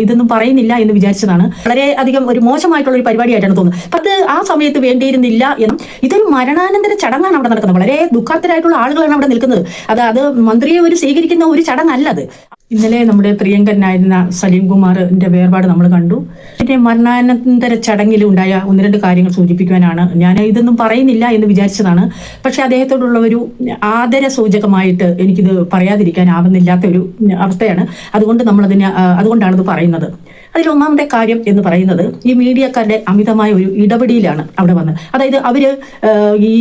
ഇതൊന്നും പറയുന്നില്ല എന്ന് വിചാരിച്ചതാണ്. വളരെ അധികം ഒരു മോശമായിട്ടുള്ള ഒരു പരിപാടിയായിട്ടാണ് തോന്നുന്നത്. അത് ആ സമയത്ത് വേണ്ടിയിരുന്നില്ല എന്നും ഇതൊരു മരണാനന്തര ചടങ്ങാണ് അവിടെ നടക്കുന്നത്. വളരെ ദുഃഖാർത്ഥരായിട്ടുള്ള ആളുകളാണ് അവിടെ നിൽക്കുന്നത്. അത് മന്ത്രിയെ ഒരു സ്വീകരിക്കുന്ന ഒരു ചടങ്ങല്ലത്. ഇന്നലെ നമ്മുടെ പ്രിയങ്കരനായിരുന്ന സലീം കുമാറിന്റെ വേർപാട് നമ്മൾ കണ്ടു. ഇതിന്റെ മരണാനന്തര ചടങ്ങിൽ ഉണ്ടായ ഒന്ന് രണ്ട് കാര്യങ്ങൾ സൂചിപ്പിക്കുവാനാണ് ഞാൻ ഇതൊന്നും പറയുന്നില്ല എന്ന് വിചാരിച്ചതാണ്. പക്ഷെ അദ്ദേഹത്തോടുള്ള ഒരു ആദര സൂചകമായിട്ട് എനിക്കിത് പറയാതിരിക്കാനാവുന്നില്ലാത്ത ഒരു അവസ്ഥയാണ്. അതുകൊണ്ടാണ് ഇത് പറയുന്നത്. അതിലൊന്നാമത്തെ കാര്യം എന്ന് പറയുന്നത് ഈ മീഡിയക്കാരുടെ അമിതമായ ഒരു ഇടപെടലാണ് അവിടെ വന്നത്. അതായത് അവര് ഈ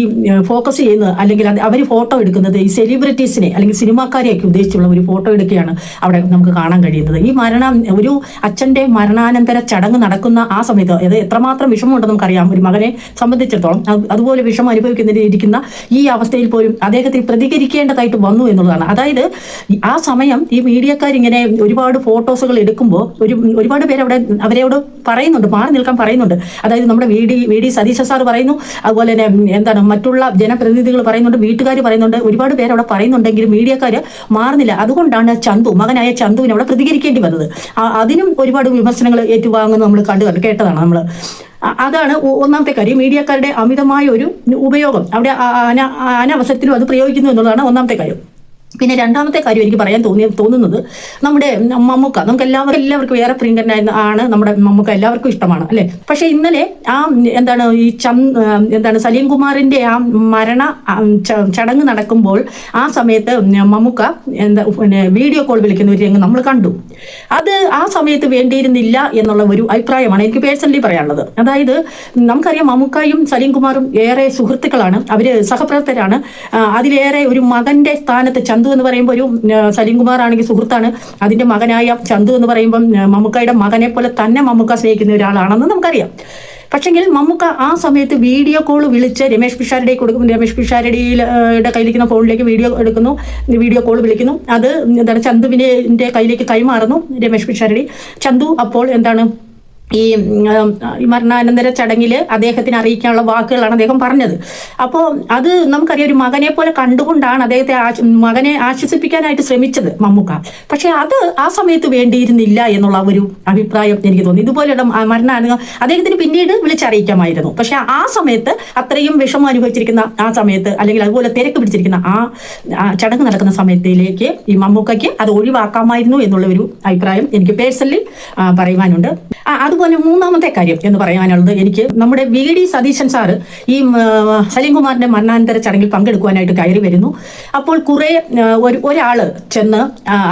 ഫോക്കസ് ചെയ്യുന്നത് അല്ലെങ്കിൽ അവർ ഫോട്ടോ എടുക്കുന്നത് ഈ സെലിബ്രിറ്റീസിനെ അല്ലെങ്കിൽ സിനിമാക്കാരെയൊക്കെ ഉദ്ദേശിച്ചുള്ള ഒരു ഫോട്ടോ എടുക്കുകയാണ് അവിടെ നമുക്ക് കാണാൻ കഴിയുന്നത്. ഈ ഒരു അച്ഛന്റെ മരണാനന്തര ചടങ്ങ് നടക്കുന്ന ആ സമയത്ത് അത് എത്രമാത്രം വിഷമമുണ്ടെന്ന് നമുക്കറിയാം. ഒരു മകനെ സംബന്ധിച്ചിടത്തോളം അതുപോലെ വിഷമം അനുഭവിക്കുന്നതിരിക്കുന്ന ഈ അവസ്ഥയിൽ പോലും അദ്ദേഹത്തിന് പ്രതികരിക്കേണ്ടതായിട്ട് വന്നു എന്നുള്ളതാണ്. അതായത് ആ സമയം ഈ മീഡിയക്കാരിങ്ങനെ ഒരുപാട് ഫോട്ടോസുകൾ എടുക്കുമ്പോൾ ഒരുപാട് പേര് അവരോട് പറയുന്നുണ്ട്, മാറി നിൽക്കാൻ പറയുന്നുണ്ട്. അതായത് നമ്മുടെ വി ഡി സതീശ സാർ പറയുന്നു, അതുപോലെ തന്നെ മറ്റുള്ള ജനപ്രതിനിധികൾ പറയുന്നുണ്ട്, വീട്ടുകാർ പറയുന്നുണ്ട്, ഒരുപാട് പേര് അവിടെ പറയുന്നുണ്ടെങ്കിലും മീഡിയക്കാർ മാറുന്നില്ല. അതുകൊണ്ടാണ് മകനായ ചന്തുവിന് അവിടെ പ്രതികരിക്കേണ്ടി വന്നത്. അതിനും ഒരുപാട് വിമർശനങ്ങൾ ഏറ്റുവാങ്ങുന്നത് നമ്മൾ കേട്ടതാണ് നമ്മൾ. അതാണ് ഒന്നാമത്തെ കാര്യം. മീഡിയക്കാരുടെ അമിതമായ ഒരു ഉപയോഗം അവിടെ അനവസരത്തിലും അത് പ്രയോഗിക്കുന്നു എന്നുള്ളതാണ് ഒന്നാമത്തെ കാര്യം. പിന്നെ രണ്ടാമത്തെ കാര്യം എനിക്ക് പറയാൻ തോന്നുന്നത് നമ്മുടെ മമ്മൂക്ക, നമുക്ക് എല്ലാവർക്കും ഏറെ പ്രിയങ്കരനാണ് നമ്മുടെ മമ്മൂക്ക, എല്ലാവർക്കും ഇഷ്ടമാണ് അല്ലെ. പക്ഷെ ഇന്നലെ സലീം കുമാറിന്റെ ആ മരണ ചടങ്ങ് നടക്കുമ്പോൾ ആ സമയത്ത് മമ്മൂക്ക വീഡിയോ കോൾ വിളിക്കുന്ന ഒരു രംഗം നമ്മൾ കണ്ടു. അത് ആ സമയത്ത് വേണ്ടിയിരുന്നില്ല എന്നുള്ള ഒരു അഭിപ്രായമാണ് എനിക്ക് പേഴ്സണലി പറയാനുള്ളത്. അതായത് നമുക്കറിയാം മമ്മൂക്കയും സലീം കുമാറും ഏറെ സുഹൃത്തുക്കളാണ്, അവര് സഹപ്രവർത്തകരാണ്. അതിലേറെ ഒരു മകന്റെ സ്ഥാനത്ത് ചന്തു എന്ന് പറയുമ്പോൾ ഒരു സലീം കുമാർ ആണെങ്കിൽ സുഹൃത്താണ്, അതിന്റെ മകനായ ചന്തു എന്ന് പറയുമ്പം മമ്മൂക്കയുടെ മകനെ പോലെ തന്നെ മമ്മൂക്ക സ്നേഹിക്കുന്ന ഒരാളാണെന്ന് നമുക്കറിയാം. പക്ഷെങ്കിൽ മമ്മൂക്ക ആ സമയത്ത് വീഡിയോ കോൾ വിളിച്ച് രമേശ് പിഷാരടിയെ കൊടുക്കും. രമേശ് പിഷാരടിയുടെ കയ്യിലിരിക്കുന്ന ഫോണിലേക്ക് വീഡിയോ കോൾ വിളിക്കുന്നു. അത് ചന്തുവിന്റെ കയ്യിലേക്ക് കൈമാറുന്നു രമേശ് പിഷാരടി. ചന്തു അപ്പോൾ ഈ മരണാനന്തര ചടങ്ങിൽ അദ്ദേഹത്തിന് അറിയിക്കാനുള്ള വാക്കുകളാണ് അദ്ദേഹം പറഞ്ഞത്. അപ്പോൾ അത് നമുക്കറിയാം, ഒരു മകനെ പോലെ കണ്ടുകൊണ്ടാണ് മകനെ ആശ്വസിപ്പിക്കാനായിട്ട് ശ്രമിച്ചത് മമ്മൂക്ക. പക്ഷെ അത് ആ സമയത്ത് വേണ്ടിയിരുന്നില്ല എന്നുള്ള ഒരു അഭിപ്രായം എനിക്ക് തോന്നി. ഇതുപോലെയുള്ള അദ്ദേഹത്തിന് പിന്നീട് വിളിച്ചറിയിക്കാമായിരുന്നു. പക്ഷെ ആ സമയത്ത് അത്രയും വിഷമം അനുഭവിച്ചിരിക്കുന്ന ആ സമയത്ത്, അല്ലെങ്കിൽ അതുപോലെ തിരക്ക് പിടിച്ചിരിക്കുന്ന ആ ചടങ്ങ് നടക്കുന്ന സമയത്തിലേക്ക് ഈ മമ്മൂക്കയ്ക്ക് അത് ഒഴിവാക്കാമായിരുന്നു എന്നുള്ള ഒരു അഭിപ്രായം എനിക്ക് പേഴ്സണലി പറയുവാനുണ്ട്. അതുപോലെ മൂന്നാമത്തെ കാര്യം എന്ന് പറയാനുള്ളത്, എനിക്ക് നമ്മുടെ വി ഡി സതീശൻ സാറ് ഈ സലീം കുമാറിന്റെ മരണാനന്തര ചടങ്ങിൽ പങ്കെടുക്കുവാനായിട്ട് കയറി വരുന്നു. അപ്പോൾ ഒരാള് ചെന്ന്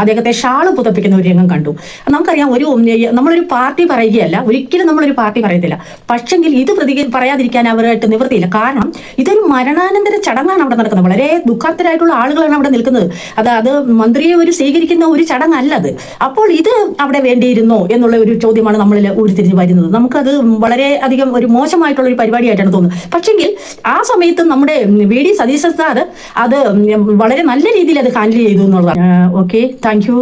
അദ്ദേഹത്തെ ഷാള് പുതപ്പിക്കുന്ന ഒരു രംഗം കണ്ടു. നമുക്കറിയാം, നമ്മളൊരു പാർട്ടി പറയുകയല്ല, ഒരിക്കലും നമ്മളൊരു പാർട്ടി പറയത്തില്ല. പക്ഷെങ്കിൽ ഇത് പറയാതിരിക്കാൻ അവരായിട്ട് നിവൃത്തിയില്ല. കാരണം ഇതൊരു മരണാനന്തര ചടങ്ങാണ് അവിടെ നടക്കുന്നത്. വളരെ ദുഃഖാർത്ഥരായിട്ടുള്ള ആളുകളാണ് അവിടെ നിൽക്കുന്നത്. അത് മന്ത്രിയെ ഒരു സ്വീകരിക്കുന്ന ഒരു ചടങ്ങല്ലത്. അപ്പോൾ ഇത് അവിടെ വേണ്ടിയിരുന്നോ എന്നുള്ള ഒരു ചോദ്യമാണ് നമ്മളിൽ ഉരുത്തിരിഞ്ഞ് വരുന്നത്. നമുക്കത് വളരെ അധികം ഒരു മോശമായിട്ടുള്ള ഒരു പരിപാടിയായിട്ടാണ് തോന്നുന്നത്. പക്ഷെങ്കിൽ ആ സമയത്ത് നമ്മുടെ വി ഡി സതീശൻ സാർ അത് വളരെ നല്ല രീതിയിൽ അത് ഹാൻഡിൽ ചെയ്തു എന്നുള്ളതാണ്. Okay, thank you.